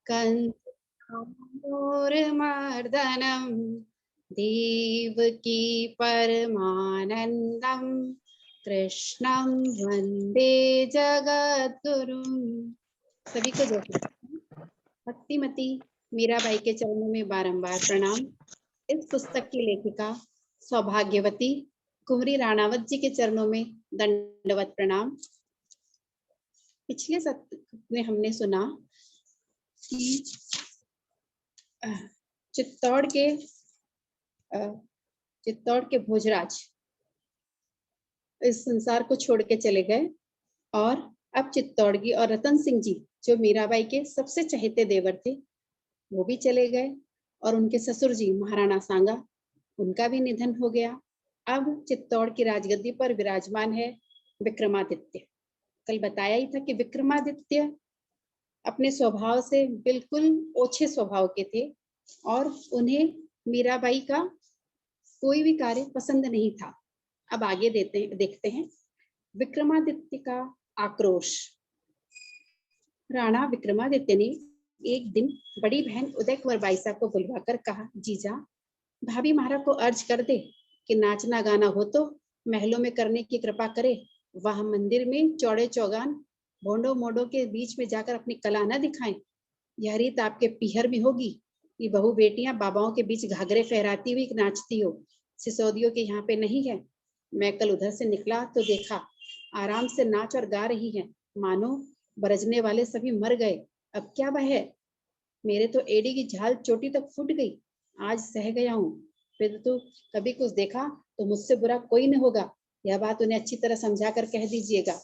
कंसमूर्मर्दनम देवकी परमानंदम कृष्णं वंदे जगद्गुरुम। सभी को जय श्री कृष्ण। भक्तिमती मीराबाई के चरणों में बारंबार प्रणाम। इस पुस्तक की लेखिका सौभाग्यवती कुंवरी राणावत जी के चरणों में दंडवत प्रणाम। पिछले सत्र में हमने सुना कि चित्तौड़ के भोजराज इस संसार को छोड़ के चले गए और अब चित्तौड़गी और रतन सिंह जी जो मीराबाई के सबसे चहेते देवर थे वो भी चले गए और उनके ससुर जी महाराणा सांगा उनका भी निधन हो गया। अब चित्तौड़ की राजगद्दी पर विराजमान है विक्रमादित्य। कल बताया ही था कि विक्रमादित्य अपने स्वभाव से बिल्कुल ओछे स्वभाव के थे और उन्हें मीराबाई का कोई भी कार्य पसंद नहीं था। अब आगे देखते हैं विक्रमादित्य का आक्रोश। राणा विक्रमादित्य ने एक दिन बड़ी बहन उदय कुंवर बाईसा को बुलवाकर कहा, जीजा भाभी महाराज को अर्ज कर दे कि नाचना गाना हो तो महलों में करने की कृपा करे, वह मंदिर में चौड़े चौगान भोंडो मोडो के बीच में जाकर अपनी कला न दिखाएं। यह रीत आपके पीहर में होगी कि बहू बेटियां बाबाओं के बीच घाघरे फहराती हुई नाचती हो, सिसोदियों के यहाँ पे नहीं है। मैं कल उधर से निकला तो देखा आराम से नाच और गा रही है, मानो बरजने वाले सभी मर गए। अब क्या वह है, मेरे तो एड़ी की झाल चोटी तक फूट गई। आज सह गया हूँ, फिर तो कभी कुछ देखा तो मुझसे बुरा कोई न होगा। यह बात उन्हें अच्छी तरह समझा कर कह दीजिएगा।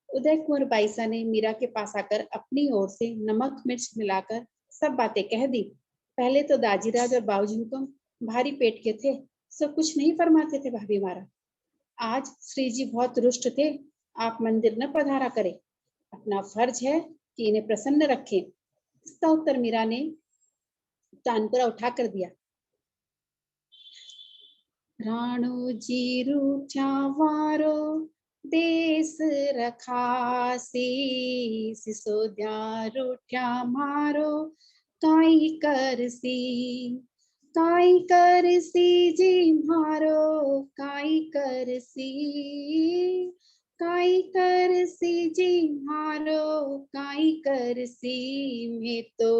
उदय कुंवर बाईसा ने मीरा के पास आकर अपनी ओर से नमक मिर्च मिलाकर सब बातें कह दी। पहले तो दाजीराज और बाबूजी हुकुम भारी पेट के थे, सब कुछ नहीं फरमाते थे भाभी मारा। आज श्री जी बहुत रुष्ट थे, आप मंदिर न पधारा करें, अपना फर्ज है कि इन्हें प्रसन्न रखें। इसका उत्तर मीरा ने तानपुरा उठा कर दिया। राणो जी रूठा वारो देश रखासी, सिसोदिया रूठा मारो काई करसी। काई करसी जी मारो काई करसी, काई करसी जी मारो काई करसी। में तो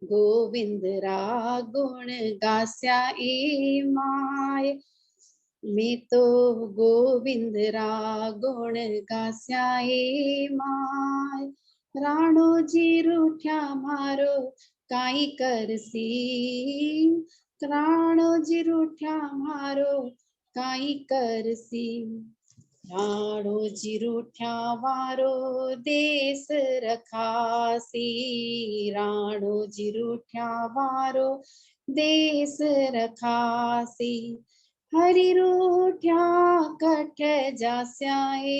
गोविंद रा गुण गास्या ए माय, मैं तो गोविंद रा गुण गास्या ए माय। राणो जी रूठा मारो काई करसी, राणो जी रूठा मारो काई करसी। राणो जी रूठा वारो देश रखासी, राणो जी रूठा वारो देश रखासी। हरि रूठा कठ जास्याए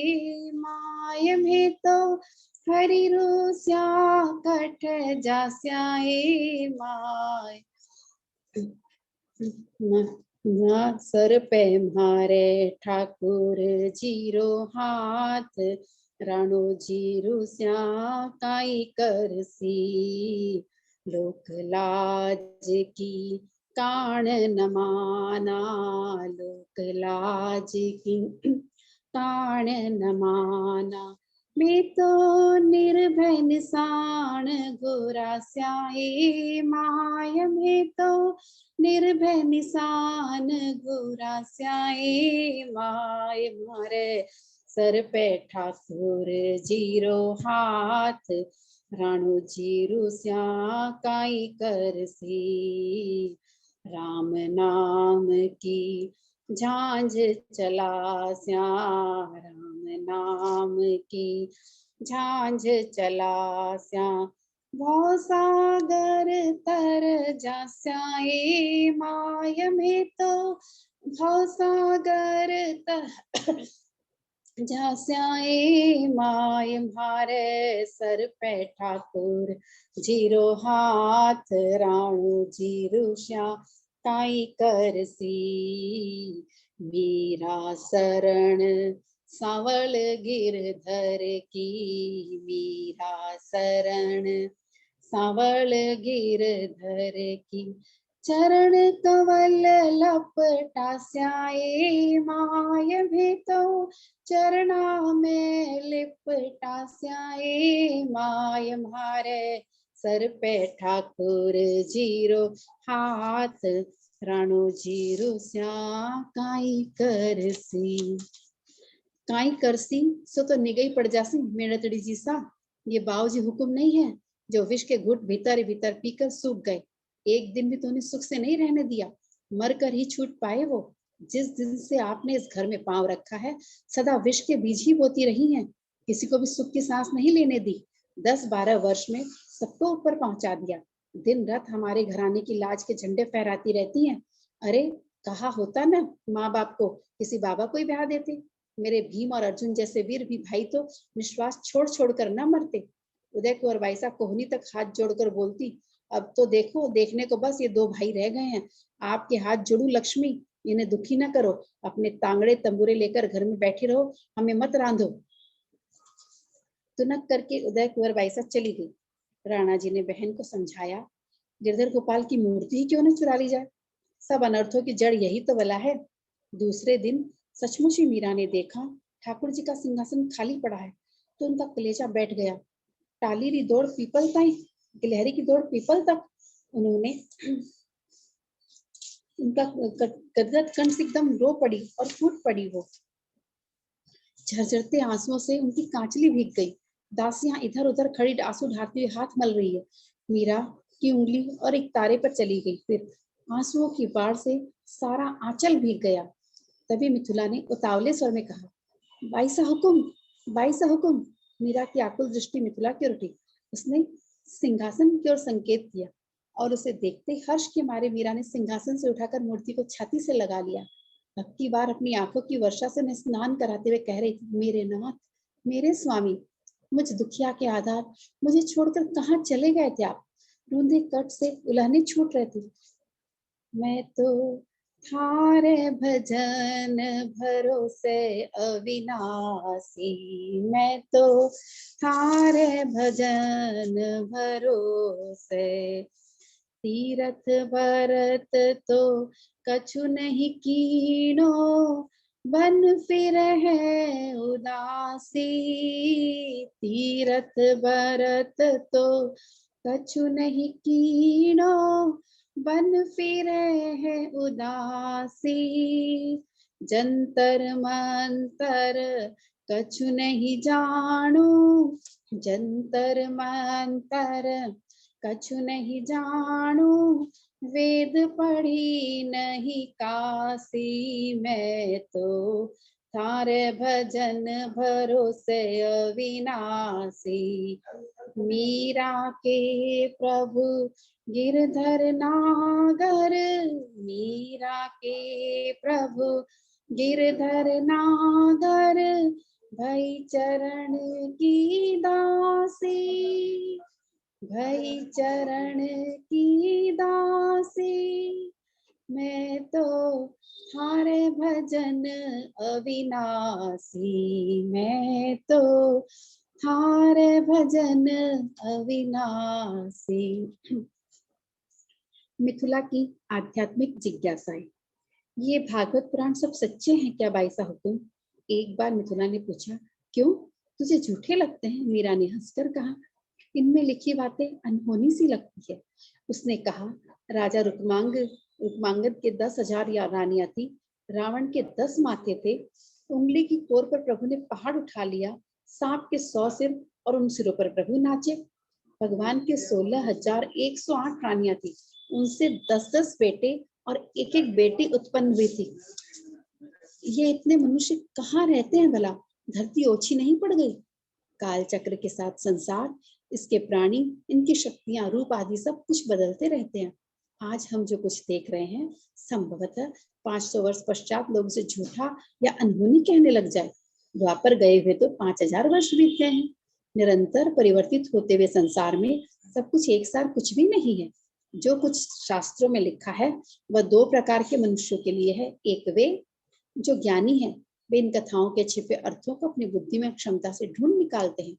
माय, में तो हरि रूस्या कठ जास्याए माय। सर पे मारे ठाकुर जीरो हाथ, राणो जीरू स्या काई करसी। लोक लाज की कान न माना, लोक लाज की कान न माना। मैं तो निर्भय निशान गोरा स्याए माय, में तो निर्भय निशान गोरा स्याए माय। मारे सर पे ठाकुर जीरो हाथ, राणो जीरू स्या काई करसी। राम नाम की झांझ चला स्या, राम नाम की झांझ चला स्या। भव सागर तर जास्याए माय, में तो भव सागर तर जास्याए माय। मारे सर पे ठाकुर जीरो हाथ, राणो जीरू श्या काई करसी। मीरा शरण सावल गिरधर की, मीरा शरण सांवल गिरधर की चरण कवल लपटा स्याए माय भेतो चरणा में लिपटा स्याए माय मारे सर पे ठाकुर जीरो हाथ राणो जीरो स्या काई करसी काई करसी सो तो निगई पड़ जासी मेड़तड़ी जी सा। ये बाऊजी हुक्म नहीं है जो विष के घुट भीतर भीतर पीकर सूख गए। एक दिन भी तूने सुख से नहीं रहने दिया, मरकर ही छूट पाए वो। जिस दिन से आपने इस घर में पांव रखा है सदा विष के बीज ही बोती रही हैं, किसी को भी सुख की सांस नहीं लेने दी। 10-12 वर्ष में सबको ऊपर पहुंचा दिया। दिन रात हमारे घराने की लाज के झंडे फहराती रहती हैं। अरे कहा होता ना माँ बाप को किसी बाबा को ही ब्याह देते। मेरे भीम और अर्जुन जैसे वीर भी भाई तो निश्वास छोड़ छोड़ कर न मरते। उदय कुंवर बाईसा कोहनी तक हाथ जोड़कर बोलती, अब तो देखो देखने को बस ये 2 भाई रह गए हैं। आपके हाथ जोड़ू लक्ष्मी, इन्हें दुखी न करो, अपने तांगड़े तंबूरे लेकर घर में बैठी रहो, हमें मत रांधो। तुनक करके उदय कुंवर बाईसा चली गई। राणा जी ने बहन को समझाया, गिरधर गोपाल की मूर्ति ही क्यों न चुरा ली जाए, सब अनर्थों की जड़ यही तो बला है। दूसरे दिन सचमुच ही मीरा ने देखा ठाकुर जी का सिंहासन खाली पड़ा है तो उनका कलेजा बैठ गया। टाली री दौड़ पीपल ताई, गिलहरी की दौड़ पीपल तक। उन्होंने उनका गदगद कंठ से एकदम रो पड़ी और फूट पड़ी। वो झरझरते आंसुओं से उनकी कांचली भीग गई। दासियां इधर उधर खड़ी आंसू ढारती हुई हाथ मल रही है। मीरा की उंगली और एक तारे पर चली गई। फिर आंसुओं की बाढ़ से सारा आंचल भीग गया। तभी मिथुला ने उतावले स्वर में कहा, बाईसा हुकुम, बाईसा हुकुम। मीरा की आकुल दृष्टि मिथुला की ओर उठी। उसने सिंहासन की ओर संकेत किया और उसे देखते हर्ष के मारे मीरा ने सिंहासन से उठाकर मूर्ति को छाती से लगा लिया। अब की बार अपनी आंखों की वर्षा से उन्हें स्नान कराते हुए कह रही थी, मेरे नाथ, मेरे स्वामी, मुझ दुखिया के आधार मुझे छोड़कर कहाँ चले गए थे आप। रूंधे कट से उलहने छूट रहे थे। मैं तो थारे भजन भरोसे अविनाशी, मैं तो थारे भजन भरोसे। तीरथ भरत तो कछु नहीं कीनो, बन फिर है उदासी। तीरथ भरत तो कछु नहीं कीनो, बन फिरे है उदासी। जंतर मंतर कछु नहीं जानो, जंतर मंतर कछु नहीं जानो। वेद पढ़ी नहीं काशी, मैं तो थारे भजन भरोसे अविनाशी। मीरा के प्रभु गिरधर नागर, मीरा के प्रभु गिरधर नागर, भई चरण की दासी, भई चरण की दासी। मैं तो थारे भजन अविनाशी, मैं तो थारे भजन अविनाशी। मिथुला की आध्यात्मिक जिज्ञासाएं। ये भागवत पुराण सब सच्चे हैं क्या बाईसा हुकुम? एक बार मिथुला ने पूछा। क्यों, तुझे झूठे लगते हैं? मीरा ने हंसकर कहा, इनमें लिखी बातें अनहोनी सी लगती है। उसने कहा, राजा रुक्मांगद के 10,000 रानियां थी, रावण के 10 माथे थे, उंगली की कोर पर प्रभु ने पहाड़ उठा लिया, सांप के 100 सिर और उन सिरों पर प्रभु नाचे। भगवान के 16,108 रानियां थी, उनसे 10-10 बेटे और एक-एक बेटी उत्पन्न हुई थी। ये इतने मनुष्य कहाँ रहते हैं भला? धरती ओछी नहीं पड़ गई? काल चक्र के साथ संसार, इसके प्राणी, इनकी शक्तियां, रूप आदि सब कुछ बदलते रहते हैं। आज हम जो कुछ देख रहे हैं संभवतः 500 वर्ष पश्चात लोग इसे झूठा या अनहोनी कहने लग जाए। द्वापर गए हुए तो 5,000 वर्ष बीत गए हैं। निरंतर परिवर्तित होते हुए संसार में सब कुछ एक साथ कुछ भी नहीं है। जो कुछ शास्त्रों में लिखा है वह 2 प्रकार के मनुष्यों के लिए है। एक वे जो ज्ञानी है, वे इन कथाओं के छिपे अर्थों को अपनी बुद्धि में क्षमता से ढूंढ निकालते हैं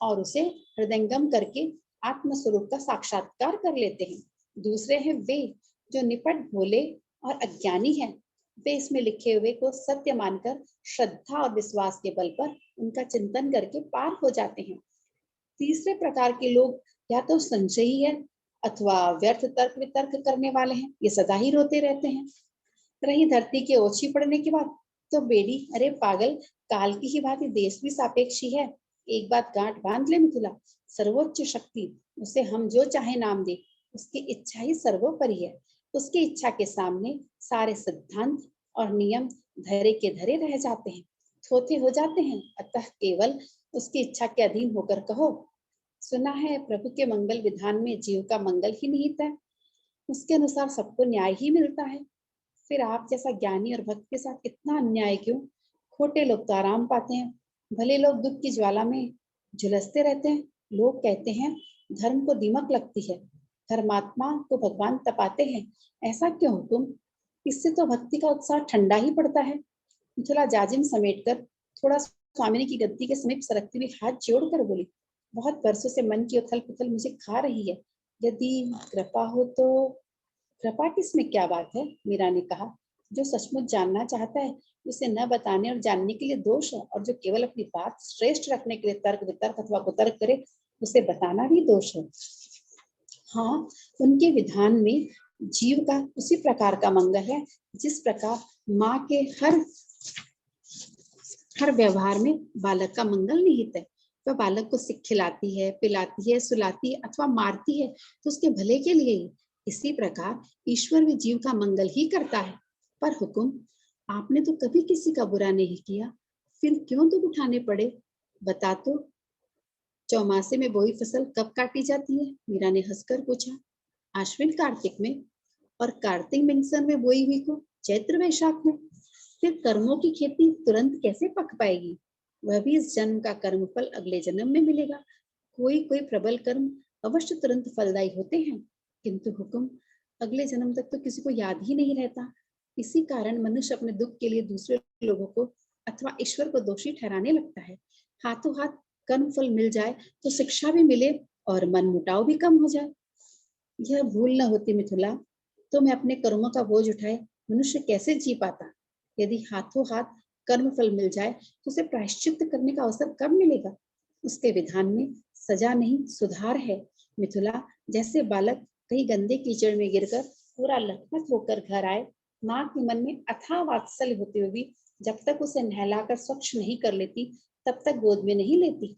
और उसे हृदयंगम करके आत्म स्वरूप का साक्षात्कार कर लेते हैं। दूसरे हैं वे जो निपट भोले और अज्ञानी हैं। वे इसमें लिखे हुए को सत्य मानकर श्रद्धा और विश्वास के बल पर उनका चिंतन करके पार हो जाते हैं। तीसरे प्रकार के लोग या तो संशयी है अथवा व्यर्थ तर्क वितर्क करने वाले हैं, ये सदा ही रोते रहते हैं। रही धरती के ओछी पड़ने की बात, तो बेड़ी अरे पागल, काल की ही भांति देश भी सापेक्षी है। एक बात गांठ बांध ले मिथिला, सर्वोच्च शक्ति, उसे हम जो चाहे नाम दे, उसकी इच्छा ही सर्वोपरि है। उसकी इच्छा के सामने सारे सिद्धांत और नियम धरे के धरे रह जाते हैं, थोथे हो जाते हैं। अतः केवल उसकी इच्छा के अधीन होकर कहो। सुना है प्रभु के मंगल विधान में जीव का मंगल ही निहित है, उसके अनुसार सबको न्याय ही मिलता है। फिर आप जैसा ज्ञानी और भक्त के साथ इतना अन्याय क्यों? खोटे लोग तो आराम पाते हैं, भले लोग दुख की ज्वाला में झुलसते रहते हैं। लोग कहते हैं धर्म को दीमक लगती है, धर्मात्मा को भगवान तपाते हैं। ऐसा क्यों हुकुम? इससे तो भक्ति का उत्साह ठंडा ही पड़ता है। मिथिला जाजिम समेटकर थोड़ा स्वामिनी की गद्दी के समीप सरकती हुई हाथ जोड़कर बोली, बहुत वर्षों से मन की उथल पुथल मुझे खा रही है, यदि कृपा हो तो। कृपा किसमें क्या बात है? मीरा ने कहा, जो सचमुच जानना चाहता है उसे न बताने और जानने के लिए दोष है, और जो केवल अपनी बात श्रेष्ठ रखने के लिए तर्क वितर्क अथवा कुतर्क करे उसे बताना भी दोष है। हाँ, उनके विधान में जीव का उसी प्रकार का मंगल है जिस प्रकार माँ के हर व्यवहार में बालक का मंगल निहित है। वह बालक को खिलाती है, पिलाती है, सुलाती है अथवा मारती है तो उसके भले के लिए ही। इसी प्रकार ईश्वर भी जीव का मंगल ही करता है। पर हुकुम, आपने तो कभी किसी का बुरा नहीं किया, फिर क्यों दुख उठाने पड़े? बता तो। चौमासे में बोई फसल कब काटी जाती है? मीरा ने हंसकर पूछा। आश्विन कार्तिक में, और कार्तिक मिंगसन में बोई हुई को चैत्र वैशाख में। फिर कर्मों की खेती तुरंत कैसे पक पाएगी? वह भी इस जन्म का कर्मफल अगले जन्म में मिलेगा। कोई कोई प्रबल कर्म अवश्य तुरंत फलदायी होते हैं, किंतु हुक्म, अगले जन्म तक तो किसी को याद ही नहीं रहता। इसी कारण मनुष्य अपने दुख के लिए दूसरे लोगों को अथवा ईश्वर को दोषी ठहराने लगता है। हाथों हाथ कर्म फल मिल जाए तो शिक्षा भी मिले और मन मुटाव भी कम हो जाए। यह भूल न होती मिथिला, तो मैं अपने कर्मों का बोझ उठाए मनुष्य कैसे जी पाता? यदि हाथों हाथ कर्म फल मिल जाए तो उसे प्रायश्चित करने का अवसर कब मिलेगा? उसके विधान में सजा नहीं सुधार है मिथिला। जैसे बालक कहीं गंदे कीचड़ में गिरकर पूरा लथपथ होकर घर आए, माँ के मन में अथाह वात्सल्य होते हुए भी जब तक उसे नहलाकर स्वच्छ नहीं कर लेती तब तक गोद में नहीं लेती।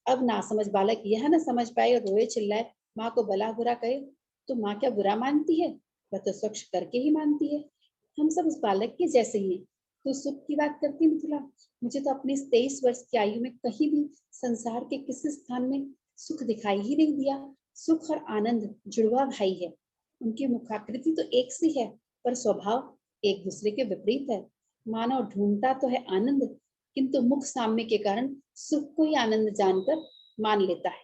अब नासमझ बालक यह न समझ पाए और रोए चिल्लाए, माँ को भला बुरा कहे तो माँ क्या बुरा मानती है? वह तो स्वच्छ करके ही मानती है। हम सब उस बालक के जैसे ही हैं। तो सुख की बात करती मिथिला, मुझे तो अपनी 23 वर्ष की आयु में कहीं भी संसार के किसी स्थान में सुख दिखाई ही नहीं दिया। सुख और आनंद जुड़वा भाई है। उनकी मुखाकृति तो एक सी है, पर स्वभाव एक दूसरे के विपरीत है। मानव ढूंढता तो है आनंद, किंतु मुख साम्य के कारण सुख को ही आनंद जानकर मान लेता है।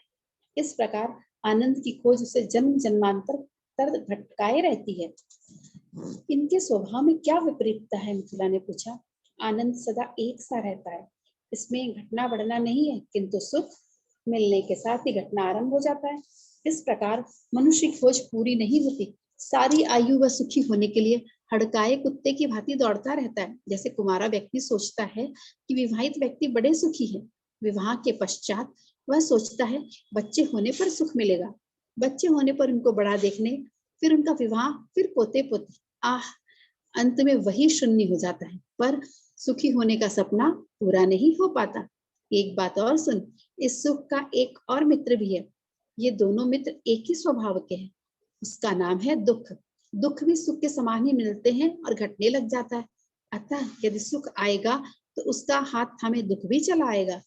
इस प्रकार आनंद की खोज उसे जन्म जन्मांतर तर भटकाए रहती है। इनके स्वभाव में क्या विपरीतता है? मिथिला ने पूछा। आनंद सदा एक सा रहता है, इसमें घटना बढ़ना नहीं है, किंतु सुख मिलने के साथ ही घटना आरंभ हो जाता है। इस प्रकार मनुष्य की खोज पूरी नहीं होती। सारी आयु वह सुखी होने के लिए हड़काए कुत्ते की भांति दौड़ता रहता है। जैसे कुमारा व्यक्ति सोचता है कि विवाहित व्यक्ति बड़े सुखी है, विवाह के पश्चात वह सोचता है बच्चे होने पर सुख मिलेगा, बच्चे होने पर उनको बड़ा देखने, फिर उनका विवाह, फिर पोते पोते, आह, अंत में वही शून्य हो जाता है। पर सुखी होने का सपना पूरा नहीं हो पाता। एक बात और सुन, इस सुख का एक और मित्र भी है। ये दोनों मित्र एक ही स्वभाव के हैं। उसका नाम है दुख। दुख भी सुख के समान ही मिलते हैं और घटने लग जाता है। अतः यदि सुख आएगा तो उसका हाथ थामे दुख भी चला आएगा।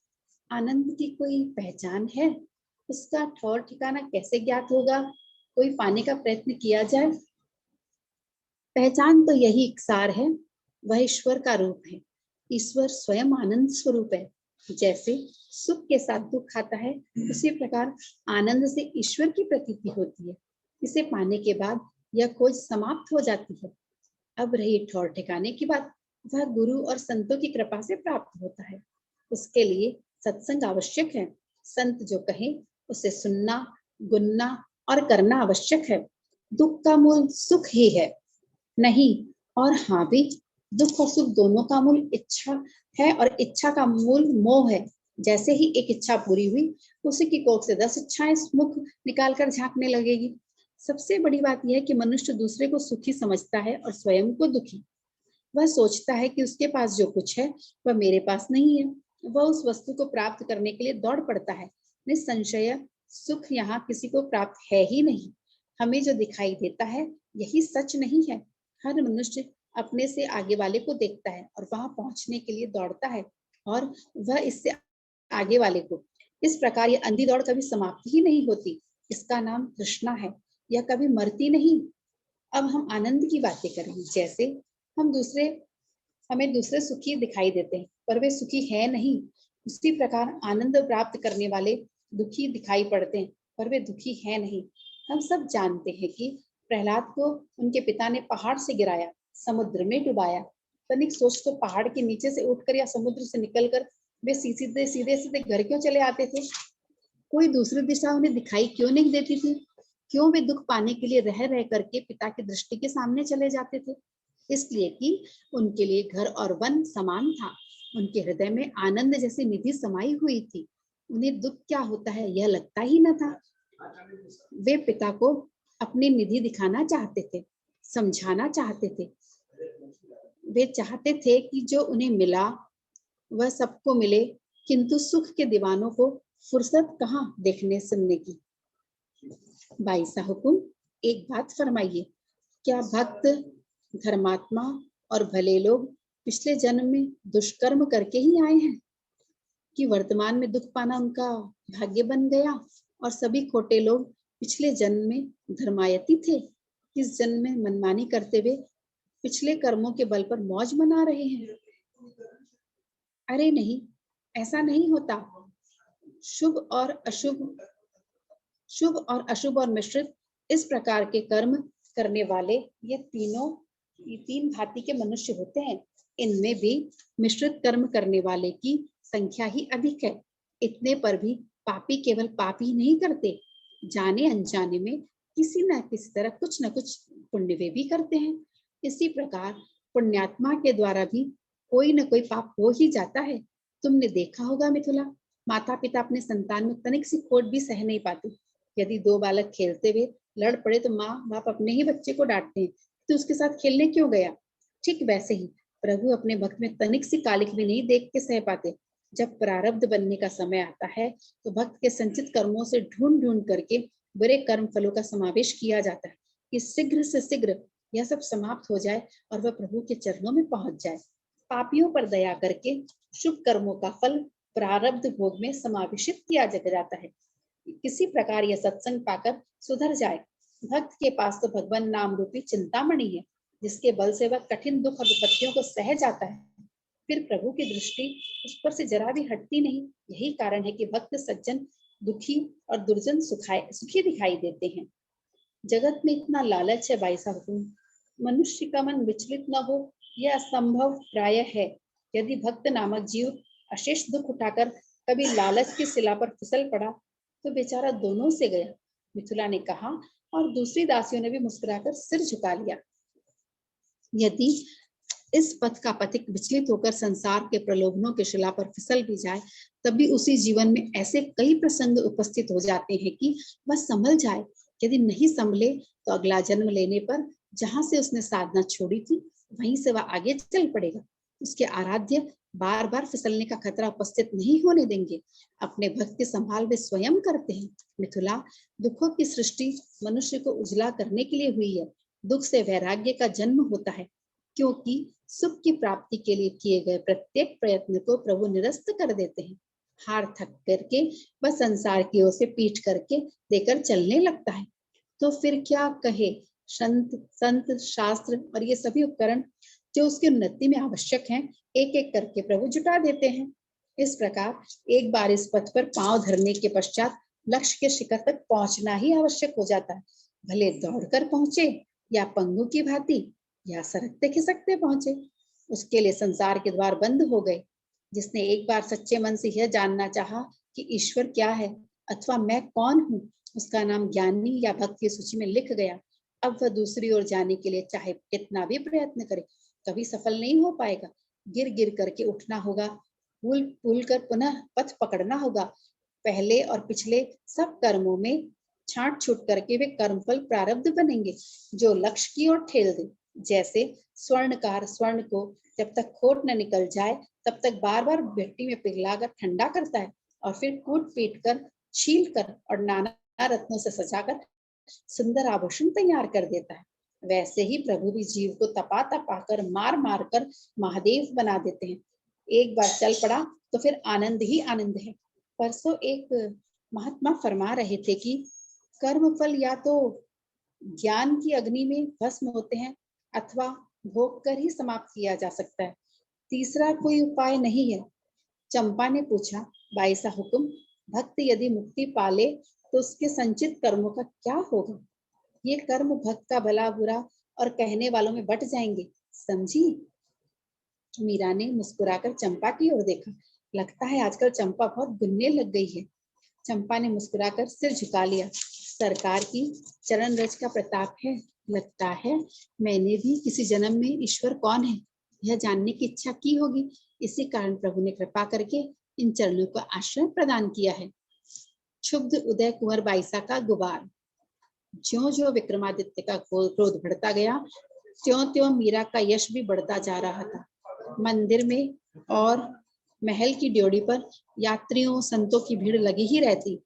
आनंद की कोई पहचान है? उसका ठौर ठिकाना कैसे ज्ञात होगा? कोई पाने का प्रयत्न किया जाए? पहचान तो यही सार है, वह ईश्वर का रूप है। ईश्वर स्वयं आनंद स्वरूप है। जैसे सुख के साथ दुख आता है, उसी प्रकार आनंद से ईश्वर की प्रतीति होती है। इसे पाने के बाद यह खोज समाप्त हो जाती है। अब रही ठौर ठिकाने की बात, वह गुरु और संतों की कृपा से प्राप्त होता है। उसके लिए सत्संग आवश्यक है। संत जो कहें उसे सुनना, गुनना और करना आवश्यक है। दुख का मूल सुख ही है, नहीं और हाँ भी। दुख और सुख दोनों का मूल इच्छा है और इच्छा का मूल मोह है। जैसे ही एक इच्छा पूरी हुई, उसी की कोख से 10 इच्छाएं मुख निकालकर झांकने लगेगी। सबसे बड़ी बात यह है कि मनुष्य दूसरे को सुखी समझता है और स्वयं को दुखी। वह सोचता है कि उसके पास जो कुछ है वह मेरे पास नहीं है। वह उस वस्तु को प्राप्त करने के लिए दौड़ पड़ता है। निसंशय सुख यहाँ किसी को प्राप्त है ही नहीं। हमें जो दिखाई देता है यही सच नहीं है। हर मनुष्य अपने से आगे वाले को देखता है और वहां पहुंचने के लिए दौड़ता है, और वह इससे आगे वाले को। इस प्रकार ये अंधी दौड़ कभी समाप्त ही नहीं होती। इसका नाम तृष्णा है। यह कभी मरती नहीं। अब हम आनंद की बातें करेंगे। जैसे हम हमें दूसरे सुखी दिखाई देते हैं पर वे सुखी है नहीं, उसी प्रकार आनंद प्राप्त करने वाले दुखी दिखाई पड़ते हैं पर वे दुखी है नहीं। हम सब जानते हैं कि प्रहलाद को उनके पिता ने पहाड़ से गिराया, समुद्र में डुबाया। तनिक सोच तो, पहाड़ के नीचे से उठकर या समुद्र से निकलकर वे सीधे सीधे सीधे घर क्यों चले आते थे? कोई दूसरी दिशा उन्हें दिखाई क्यों नहीं देती थी? क्यों वे दुख पाने के लिए रह रह करके पिता की दृष्टि के सामने चले जाते थे? इसलिए कि उनके लिए घर और वन समान था। उनके हृदय में आनंद जैसी निधि समाई हुई थी। उन्हें दुख क्या होता है यह लगता ही न था। वे पिता को अपनी निधि दिखाना चाहते थे, समझाना चाहते थे। वे चाहते थे कि जो उन्हें मिला वह सबको मिले, किंतु सुख के दीवानों को फुर्सत कहाँ देखने सुनने की। भाई साहब, एक बात फरमाइए, क्या भक्त, धर्मात्मा और भले लोग पिछले जन्म में दुष्कर्म करके ही आए हैं कि वर्तमान में दुख पाना उनका भाग्य बन गया? और सभी खोटे लोग पिछले जन्म में धर्मायती थे, इस जन्म में मनमानी करते हुए पिछले कर्मों के बल पर मौज मना रहे हैं। अरे नहीं, ऐसा नहीं होता। शुभ और अशुभ, शुभ और अशुभ और मिश्रित इस प्रकार के कर्म करने वाले ये तीन भांति के मनुष्य होते हैं। इनमें भी मिश्रित कर्म करने वाले की संख्या ही अधिक है। इतने पर भी पापी केवल पाप ही नहीं करते, जाने अनजाने में किसी न किसी तरह कुछ न कुछ पुण्य वे भी करते हैं। इसी प्रकार पुण्यात्मा के द्वारा भी कोई न कोई पाप हो ही जाता है। तुमने देखा होगा मिथुला, माता पिता अपने संतान में तनिक सी खोट भी सह नहीं पाते। यदि दो बालक खेलते हुए लड़ पड़े तो माँ बाप अपने ही बच्चे को डांटते हैं, तो उसके साथ खेलने क्यों गया? ठीक वैसे ही प्रभु अपने भक्त में तनिक सी कालिक भी नहीं देख के सह पाते। जब प्रारब्ध बनने का समय आता है तो भक्त के संचित कर्मों से ढूंढ ढूंढ करके बुरे कर्म फलों का समावेश किया जाता है कि शीघ्र से शीघ्र यह सब समाप्त हो जाए और वह प्रभु के चरणों में पहुंच जाए। पापियों पर दया करके शुभ कर्मों का फल प्रारब्ध भोग में समावेशित किया जाता है। किसी प्रकार यह सत्संग पाकर सुधर जाए। भक्त के पास तो भगवान नाम रूपी चिंतामणि है, जिसके बल से वह कठिन दुख और विपत्तियों को सह जाता है। फिर प्रभु की दृष्टि उस पर से जरा भी हटती नहीं। यही कारण है कि भक्त सज्जन दुखी और दुर्जन सुखी दिखाई देते हैं। जगत में इतना लालच है भाई साहब, मनुष्य का मन विचलित न हो यह असंभव प्राय है। यदि भक्त नामक जीव अशेष दुख उठाकर कभी लालच की शिला पर फिसल पड़ा तो बेचारा दोनों से गया, मिथुला ने कहा, और दूसरी दासियों ने भी मुस्कुराकर सिर झुका लिया। यदि इस पथ का पथिक विचलित होकर संसार के प्रलोभनों के शिला पर फिसल भी जाए, तभी उसी जीवन में ऐसे कई प्रसंग उपस्थित हो जाते हैं कि वह संभल जाए। यदि नहीं संभले तो अगला जन्म लेने पर जहां से उसने साधना छोड़ी थी वहीं से वह आगे चल पड़ेगा। उसके आराध्य बार बार फिसलने का खतरा उपस्थित नहीं होने देंगे। अपने भक्त की संभाल वे स्वयं करते हैं। मिथुला, दुखों की सृष्टि मनुष्य को उजला करने के लिए हुई है। दुख से वैराग्य का जन्म होता है, क्योंकि सुख की प्राप्ति के लिए किए गए प्रत्येक प्रयत्न को प्रभु निरस्त कर देते हैं। हार थक करके वह संसार की ओर से पीठ करके देकर चलने लगता है। तो फिर क्या कहे संत शास्त्र और ये सभी उपकरण जो उसकी उन्नति में आवश्यक हैं, एक एक करके प्रभु जुटा देते हैं। इस प्रकार एक बार इस पथ पर पांव धरने के पश्चात लक्ष्य के शिखर तक पहुंचना ही आवश्यक हो जाता है। भले दौड़कर पहुंचे या पंगु की भांति या सरकते खिसकते पहुंचे, उसके लिए संसार के द्वार बंद हो गए। जिसने एक बार सच्चे मन से यह जानना चाहा कि ईश्वर क्या है अथवा मैं कौन हूँ, उसका नाम ज्ञानी या भक्त की सूची में लिख गया। अब वह दूसरी ओर जाने के लिए चाहे कितना भी प्रयत्न करे, कभी सफल नहीं हो पाएगा। गिर गिर करके उठना होगा, भूल भूल कर पुनः पथ पकड़ना होगा। पहले और पिछले सब कर्मों में छांट छूट करके वे कर्मफल प्रारब्ध बनेंगे, जो लक्ष्य की ओर ठेल दे। जैसे स्वर्णकार स्वर्ण को जब तक खोट न निकल जाए तब तक बार बार भट्टी में पिघलाकर ठंडा करता है और फिर कूट पीट कर, छील कर और नाना रत्नों से सजाकर सुंदर आभूषण तैयार कर देता है। वैसे ही प्रभु भी जीव को तपा तपा कर, मार मार कर महादेव बना देते हैं। एक बार चल पड़ा तो फिर आनंद ही आनंद है। परसों एक महात्मा फरमा रहे थे कि कर्म फल या तो ज्ञान की अग्नि में भस्म होते हैं अथवा भोग कर ही समाप्त किया जा सकता है, तीसरा कोई उपाय नहीं है। चंपा ने पूछा, बाईसा हुकुम, भक्त यदि मुक्ति पाले तो उसके संचित कर्मों का क्या होगा? ये कर्म भक्त का भला बुरा और कहने वालों में बट जाएंगे, समझी? मीरा ने मुस्कुराकर चंपा की ओर देखा। लगता है आजकल चंपा बहुत गुन्ने लग गई है। चंपा ने मुस्कुराकर सिर झुका लिया। सरकार की चरण रज का प्रताप है। लगता है मैंने भी किसी जन्म में ईश्वर कौन है यह जानने की इच्छा की होगी, इसी कारण प्रभु ने कृपा करके इन चरणों को आश्रय प्रदान किया है। क्षुब्ध उदय कुंवर बाईसा का गुबार। ज्यों ज्यों विक्रमादित्य का क्रोध बढ़ता गया, त्यों त्यों मीरा का यश भी बढ़ता जा रहा था। मंदिर में और महल की ड्योढ़ी पर यात्रियों संतों की भीड़ लगी ही रहती।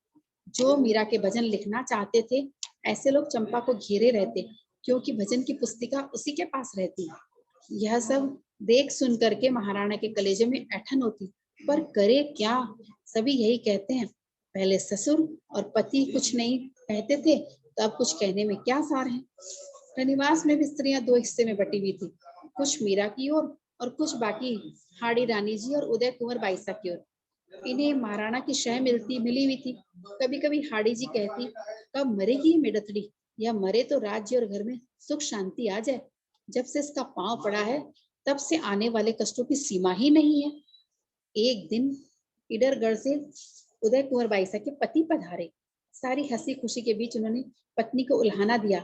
जो मीरा के भजन लिखना चाहते थे, ऐसे लोग चंपा को घेरे रहते, क्योंकि भजन की पुस्तिका उसी के पास रहती। यह सब देख सुन करके महाराणा के कलेजे में ऐठन होती, पर करे क्या? सभी यही कहते हैं, पहले ससुर और पति कुछ नहीं कहते थे, तो अब कुछ कहने में क्या सार है। रनिवास में भी स्त्रियां दो हिस्से में बटी हुई थी, कुछ मीरा की ओर और कुछ बाकी हाड़ी रानी जी और उदय कुंवर बाईसा की ओर। इन्हें महाराणा की शह मिली हुई थी। कभी कभी हाड़ी जी कहती, कब मरेगी ये मेढतड़ी, या मरे तो राज्य और घर में सुख शांति आ जाए। जब से इसका पांव पड़ा है तब से आने वाले कष्टों की सीमा ही नहीं है। एक दिन इडरगढ़ से उदय कुंवर बाईसा के पति पधारे। सारी हंसी खुशी के बीच उन्होंने पत्नी को उल्हाना दिया,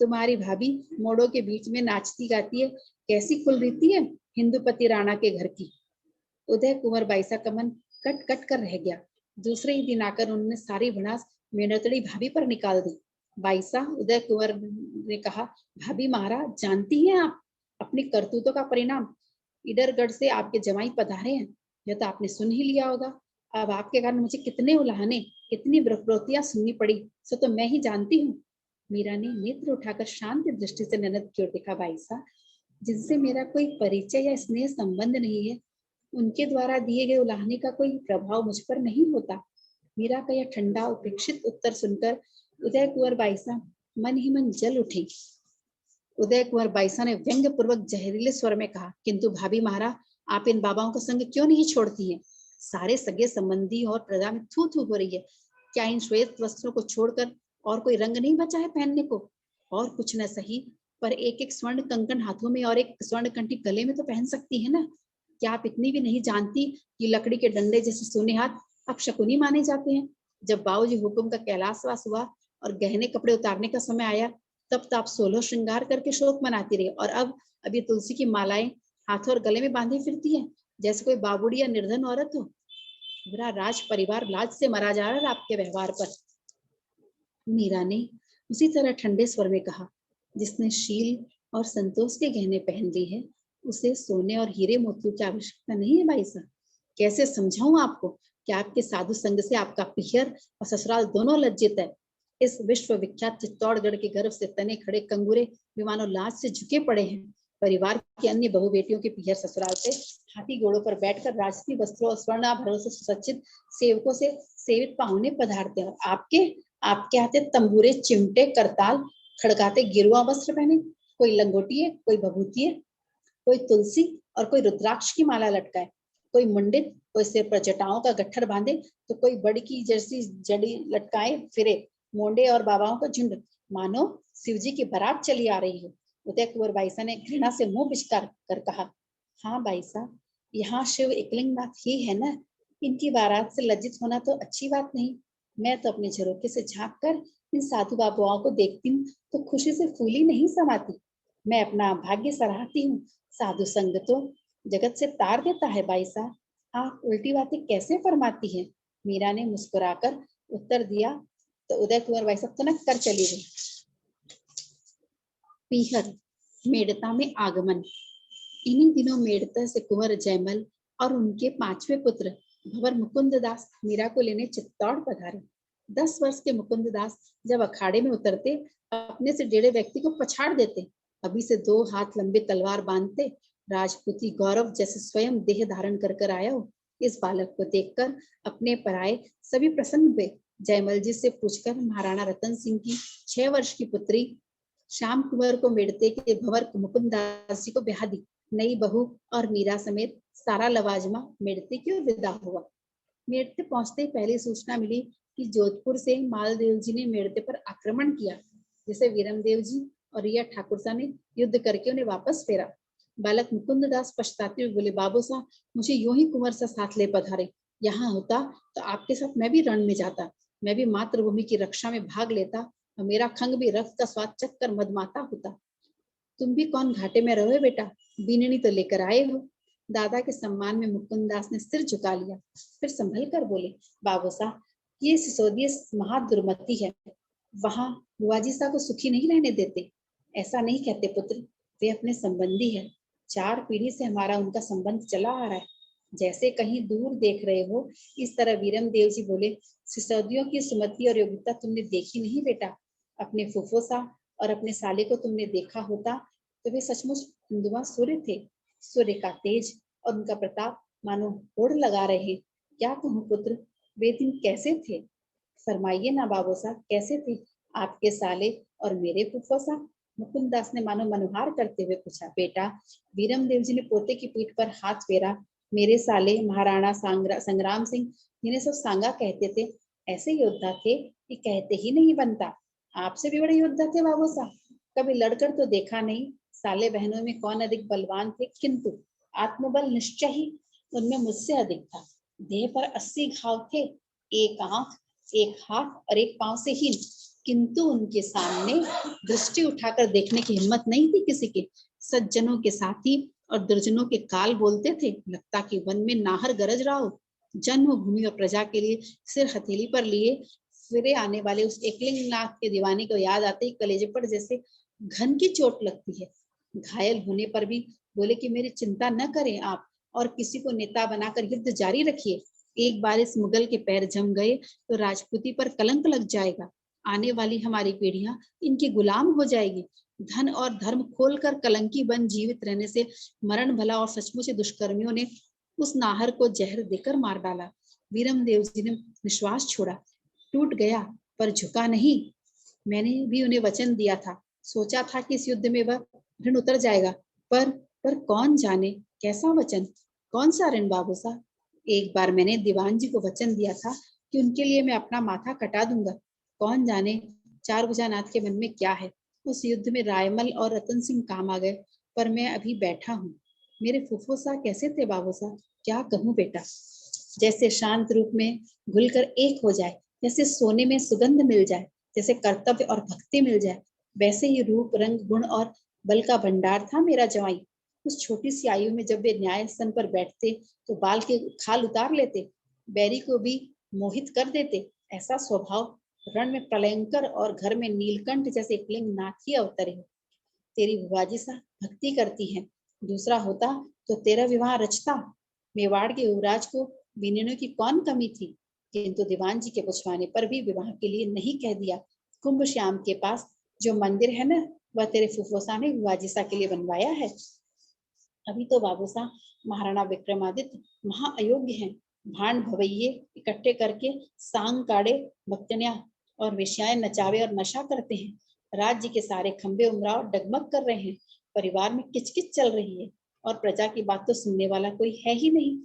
तुम्हारी भाभी मोड़ों के बीच में नाचती गाती है, कैसी खुल रही है हिंदुपति राणा के घर की। उदय कुंवर बाईसा का मन कट कट कर रह गया। दूसरे ही दिन आकर उन्होंने सारी भड़ास मेणतड़ी भाभी पर निकाल दी। बाईसा उदय कुंवर ने कहा, भाभी महाराज, जानती हैं आप अपनी करतूतों का परिणाम? इडरगढ़ से आपके जमाई पधारे हैं, यह तो आपने सुन ही लिया होगा। अब आपके कारण मुझे कितने उल्हाने, कितनी विपत्तियां सुननी पड़ी, सो तो मैं ही जानती हूँ। मीरा ने नेत्र उठाकर शांत दृष्टि से ननद की ओर देखा। बाईसा, जिनसे मेरा कोई परिचय या स्नेह संबंध नहीं है, उनके द्वारा दिए गए उल्हाने का कोई प्रभाव मुझ पर नहीं होता। मीरा का यह ठंडा उपेक्षित उत्तर सुनकर उदय कुंवर बाईसा मन ही मन जल उठे। उदय कुंवर बाईसा ने व्यंग्य पूर्वक जहरीले स्वर में कहा, किंतु भाभी महाराज, आप इन बाबाओं का संग क्यों नहीं छोड़ती हैं? सारे सगे संबंधी और प्रजा में थू थू हो रही है। क्या इन श्वेत वस्त्रों को छोड़कर और कोई रंग नहीं बचा है पहनने को? और कुछ न सही, पर एक एक स्वर्ण कंकन हाथों में और एक स्वर्ण कंठी गले में तो पहन सकती है ना। क्या आप इतनी भी नहीं जानती कि लकड़ी के डंडे जैसे सोने हाथ अब शकुनी माने जाते हैं? जब बाबूजी हुकुम का कैलाशवास हुआ और गहने कपड़े उतारने का समय आया, तब तो आप 16 श्रृंगार करके शोक मनाती रही, और अब ये तुलसी की मालाएं हाथों और गले में बांधे फिरती है, जैसे कोई बाबूड़ी या निर्धन औरत हो। पूरा राज परिवार लाज से मरा जा रहा है आपके व्यवहार पर। मीरा ने उसी तरह ठंडे स्वर में कहा, जिसने शील और संतोष के गहने पहन ली है, उसे सोने और हीरे मोतियों की आवश्यकता नहीं है। भाई साहब, कैसे समझाऊं आपको कि आपके साधु संग से आपका पिहर और ससुराल दोनों लज्जित है। इस विश्व विख्यात चित्तौड़गढ़ के गर्भ से तने खड़े कंगूरे विमानों लाज से झुके पड़े हैं। परिवार की अन्य बहु बेटियों के पिहर ससुराल से हाथी घोड़ों पर बैठकर राजसी वस्त्रों और स्वर्णाभरणों से सुसज्जित सेवकों से सेवित पाहुने पधारते हैं, और आपके हाथे तंबूरे, चिमटे, करताल खड़काते गिरुआ वस्त्र पहने, कोई लंगोटी है, कोई भभूति है, कोई तुलसी और कोई रुद्राक्ष की माला लटकाए, कोई मुंडित, कोई सिर पर जटाओं का गट्ठर बांधे, तो कोई बड़ी की जैसी जड़ी लटकाए फिरे, मोंडे और बाबाओं का झुंड, मानो शिवजी की बारात चली आ रही हो। उदय कुंवर बाईसा ने घृणा से मुंह बिचकार कर कहा, हाँ बाईसा, यहाँ शिव एकलिंगनाथ ही है ना, इनकी बारात से लज्जित होना तो अच्छी बात नहीं। मैं तो अपने झरोखे से झांक कर इन साधु बाबुओं को देखती हूँ तो खुशी से फूली नहीं समाती। मैं अपना भाग्य सराहती हूँ। साधु संग तो जगत से तार देता है भाई साहब। आप उल्टी बातें कैसे फरमाती हैं? मीरा ने मुस्कुराकर उत्तर दिया तो उदय कुंवर भाई साहब तुनक कर चली गई। पीहर मेड़ता में आगमन। इन्हीं दिनों मेड़ता से कुंवर जयमल और उनके पांचवें पुत्र भंवर मुकुंद दास मीरा को लेने चित्तौड़ पधारे। 10 वर्ष के मुकुंद दास जब अखाड़े में उतरते अपने से डेढ़े व्यक्ति को पछाड़ देते। अभी से 2 हाथ लंबे तलवार बांधते राजपूती गौरव जैसे स्वयं देह धारण कर कर आया हो। इस बालक को देखकर अपने पराये सभी प्रसन्न हुए। जयमल जी से पूछकर महाराणा रतन सिंह की 6 वर्ष की पुत्री श्याम कुंवर को मेड़ते के भंवर मुकुंद दास जी को ब्याह दी। नई बहू और मीरा समेत सारा लवाजमा मेड़ते की ओर विदा हुआ। मेड़ते पहुंचते ही पहली सूचना मिली कि जोधपुर से मालदेव जी ने मेड़ते पर आक्रमण किया, जिसे वीरमदेव जी और रिया ठाकुर सा ने युद्ध करके उन्हें वापस फेरा। बालक मुकुंद दास पछताते हुए बोले, बाबू साहब मुझे यूं ही कुंवर सा साथ ले पधारे। यहाँ होता तो आपके साथ मैं भी रण में जाता, मैं भी मातृभूमि की रक्षा में भाग लेता और मेरा खंग भी रक्त का स्वाद चखकर मदमाता होता। तुम भी कौन घाटे में रहो बेटा, बीननी तो लेकर आए हो। दादा के सम्मान में मुकुंद दास ने सिर झुका लिया, फिर संभल कर बोले, बाबू साहब ये सिसोदिया महादुर्मति है, वहां बुआजी साहब को सुखी नहीं रहने देते। ऐसा नहीं कहते पुत्र, वे अपने संबंधी है। 4 पीढ़ी से हमारा उनका संबंध चला आ रहा है। जैसे कहीं दूर देख रहे हो, इस तरह वीरम देव जी बोले, सिसोदियों की सुमति और योग्यता तुमने देखी नहीं बेटा। अपने फुफो साहब और अपने साले को तुमने देखा होता तो वे सचमुच हिंदुआ सूर्य थे। सूर्य का तेज और उनका प्रताप मानो होड़ लगा रहे। क्या कहूँ पुत्र, वे दिन कैसे थे? फरमाइए ना बाबू साहब, कैसे थे आपके साले और मेरे फुफो साहब? मुकुंद दास ने मानो मनुहार करते हुए पूछा। बेटा, वीरम देव जी ने पोते की पीठ पर हाथ फेरा। मेरे साले महाराणा संग्राम सिंह, जिन्हें सब सांगा कहते थे, ऐसे योद्धा थे कि कहते ही नहीं बनता। आपसे भी बड़े योद्धा थे बाबू साहब। कभी लड़कर तो देखा नहीं। साले बहनों में कौन अधिक बलवान थे, किंतु आत्मबल निश्चय ही उनमें मुझसे अधिक था। देह पर 80 घाव थे, एक आंख, एक हाथ और एक पांव से हीन, किंतु उनके सामने दृष्टि उठाकर देखने की हिम्मत नहीं थी किसी के। सज्जनों के साथी और दुर्जनों के काल बोलते थे। लगता कि वन में नाहर गरज रहा हो। जन्मभूमि और प्रजा के लिए सिर हथेली पर लिए फिरे आने वाले उस एकलिंग नाथ के दीवाने को याद आते ही कलेजे पर जैसे घन की चोट लगती है। घायल होने पर भी बोले कि मेरी चिंता न करें आप, और किसी को नेता बनाकर युद्ध जारी रखिए। एक बार इस मुगल के पैर जम गए तो राजपूती पर कलंक लग जाएगा। आने वाली हमारी पीढ़ियां इनकी गुलाम हो जाएगी। धन और धर्म खोलकर कलंकी बन जीवित रहने से मरण भला, और सचमुच दुष्कर्मियों ने उस नाहर को जहर देकर मार डाला। वीरम देव जी ने निश्वास छोड़ा, टूट गया पर झुका नहीं। मैंने भी उन्हें वचन दिया था, सोचा था कि इस युद्ध में वह ऋण उतर जाएगा, पर कौन जाने कैसा वचन, कौन सा ऋण बाबू साहब? एक बार मैंने दीवान जी को वचन दिया था कि उनके लिए मैं अपना माथा कटा दूंगा। कौन जाने चारभुजानाथ के मन में क्या है। उस युद्ध में रायमल और रतन सिंह काम आ गए, पर मैं अभी बैठा हूँ। मेरे फुफो साहब कैसे थे बाबू साहब, क्या कहूँ बेटा। जैसे शांत रूप में घुलकर एक हो जाए, जैसे सोने में सुगंध मिल जाए, जैसे कर्तव्य और भक्ति मिल जाए, वैसे ही रूप रंग गुण और बल का भंडार था मेरा जवाई। उस छोटी सी आयु में जब वे न्यायासन पर बैठते तो बाल के खाल उतार लेते, बैरी को भी मोहित कर देते। ऐसा स्वभाव, रण में प्रलयंकर और घर में नीलकंठ जैसे एकलिंग नाथ ही अवतरे। तेरी बुआजी सा भक्ति करती है, दूसरा होता तो तेरा विवाह रचता। मेवाड़ के युवराज को बीनने की कौन कमी थी, किंतु दीवान जी के पुछवाने पर भी विवाह के लिए नहीं कह दिया। कुंभ श्याम के पास जो मंदिर है ना, वह तेरे फुफोसा ने बुआजी सा के लिए बनवाया है। अभी तो बाबू साहब महाराणा विक्रमादित्य महाअयोग्य हैं। भांड भवैये इकट्ठे करके सांग काड़े, भक्तनिया और वेश्याएं नचावे और नशा करते हैं। राज्य के सारे खंबे उमराव डगमग कर रहे हैं। परिवार में किचकिच चल रही है और प्रजा की बात तो सुनने वाला कोई है ही नहीं।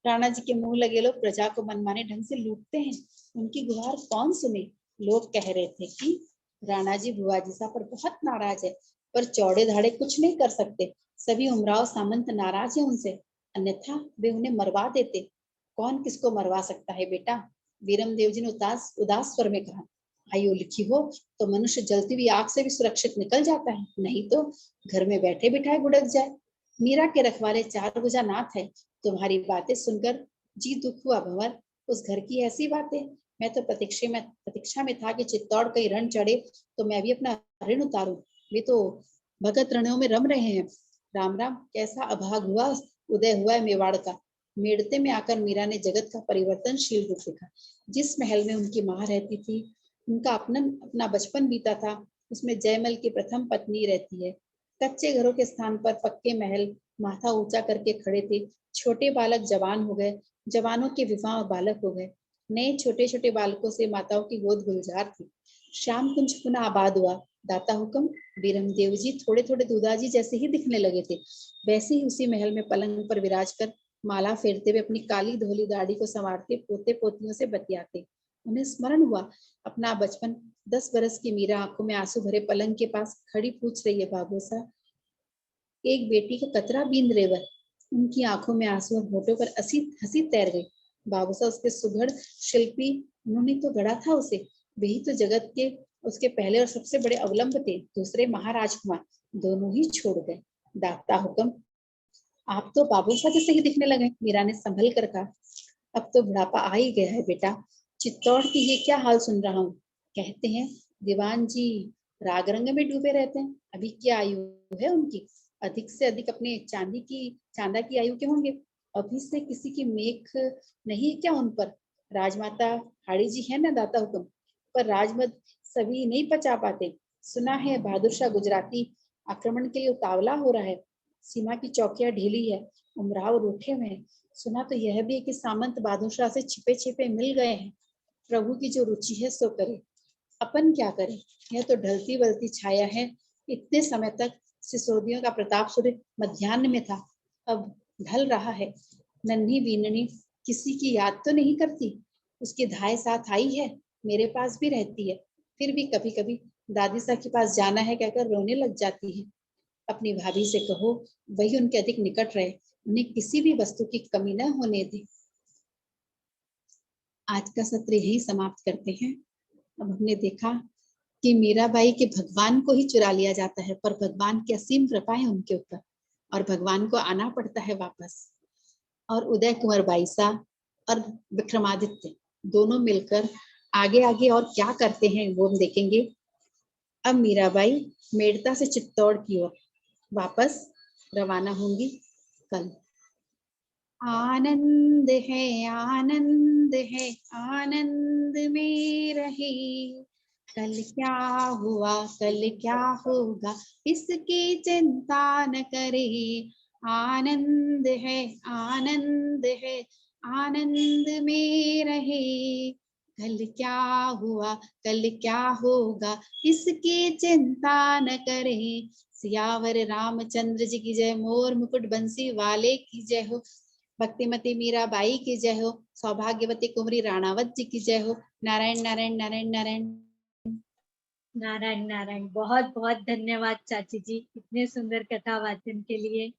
राणा जी के मुंह लगे लोग प्रजा को मनमाने ढंग से लूटते हैं, उनकी गुहार कौन सुने। लोग कह रहे थे कि राणा जी बुआजी साहब पर बहुत नाराज है, पर चौड़े धाड़े कुछ नहीं कर सकते। सभी उमराव सामंत नाराज है उनसे, अन्यथा वे उन्हें मरवा देते। कौन किसको मरवा सकता है बेटा, वीरम देव जी ने उदास उदास स्वर में कहा, आयु लिखी हो तो मनुष्य जलती हुई आग से भी सुरक्षित निकल जाता है, नहीं तो घर में बैठे बिठाए भुड़क जाए। मीरा के रखवाले 4 भुजा नाथ है, तुम्हारी बातें सुनकर जी दुख हुआ भंवर। उस घर की ऐसी बातें, मैं तो प्रतीक्षा में था कि चित्तौड़ कहीं रण चढ़े तो मैं भी अपना ऋण उतारूं। वे तो भगत रणों में रम रहे हैं। राम राम, कैसा अभाग हुआ, उदय हुआ है मेवाड़ का। मेड़ते में आकर मीरा ने जगत का परिवर्तनशील रूप देखा। जिस महल में उनकी माँ रहती थी, उनका अपना बचपन बीता था, उसमें जयमल की प्रथम पत्नी रहती है। कच्चे घरों के स्थान पर पक्के महल माथा ऊंचा करके खड़े थे। छोटे बालक जवान हो गए, जवानों के विवाह और बालक हो गए। नए छोटे छोटे बालकों से माताओं की गोद गुलजार थी। श्याम कुंज पुनः आबाद हुआ। दाता हुक्म, बीरम देव जी थोड़े थोड़े दूधाजी जैसे ही दिखने लगे थे। वैसे ही उसी महल में पलंग पर विराज कर माला फेरते हुए अपनी काली धोली दाढ़ी को संवारते पोते पोतियों से बतियाते। उन्हें स्मरण हुआ अपना बचपन। 10 बरस की मीरा आंखों में आंसू भरे पलंग के पास खड़ी पूछ रही है, बाबू सा एक बेटी का कतरा बीन रेवर। उनकी आंखों में आंसू और होठों पर हंसी तैर गई। बाबूसा उसके सुघड़ शिल्पी, उन्होंने तो गढ़ा था उसे। वही तो जगत के उसके पहले और सबसे बड़े अवलंब थे। दूसरे महाराजकुमार दोनों ही छोड़ गए। दाता हुक्म, आप तो बाबूसा जैसे ही दिखने लगे। मीरा ने संभल कर कहा, अब तो बुढ़ापा आ ही गया है बेटा। चित्तौड़ की ये क्या हाल सुन रहा हूँ। कहते हैं दीवान जी राग रंग में डूबे रहते हैं। अभी क्या आयु है उनकी, अधिक से अधिक अपने चांदा की आयु के होंगे। अभी से किसी की मेख नहीं है क्या उन पर। राजमाता हाड़ी जी है ना दाता हुक्म, पर राजमद सभी नहीं पचा पाते। सुना है बहादुर शाह गुजराती आक्रमण के लिए उतावला हो रहा है। सीमा की चौकियां ढीली है, उमराव रूठे हुए हैं। सुना तो यह भी है कि सामंत बहादुर शाह से छिपे छिपे मिल गए हैं। प्रभु की जो रुचि है सो करे, अपन क्या करें। यह तो ढलती बलती छाया है। इतने समय तक सिसोदियों का प्रताप सूर्य मध्याह्न में था, अब ढल रहा है। नन्ही बीननी किसी की याद तो नहीं करती। उसकी धाय साथ आई है, मेरे पास भी रहती है। फिर भी कभी कभी दादी सा के पास जाना है कहकर रोने लग जाती है। अपनी भाभी से कहो वही उनके अधिक निकट रहे, उन्हें किसी भी वस्तु की कमी न होने दे। आज का सत्र यही समाप्त करते हैं। अब हमने देखा कि मीराबाई के भगवान को ही चुरा लिया जाता है, पर भगवान की असीम कृपा है उनके ऊपर और भगवान को आना पड़ता है वापस। और उदय कुंवर बाईसा और विक्रमादित्य दोनों मिलकर आगे आगे और क्या करते हैं वो हम देखेंगे। अब मीराबाई मेड़ता से चित्तौड़ की ओर वापस रवाना होंगी कल। आनंद है आनंद में रहे, कल क्या हुआ कल क्या होगा इसकी चिंता न करे। आनंद है आनंद में रहे, कल क्या हुआ कल क्या होगा इसकी चिंता न करे। सियावर रामचंद्र जी की जय, मोर मुकुट बंसी वाले की जय हो। भक्तिमती मीराबाई की जय हो। सौभाग्यवती कुंवरी राणावत जी की जय हो। नारायण नारायण नारायण नारायण नारायण नारायण। बहुत बहुत धन्यवाद चाची जी इतने सुंदर कथा वाचन के लिए।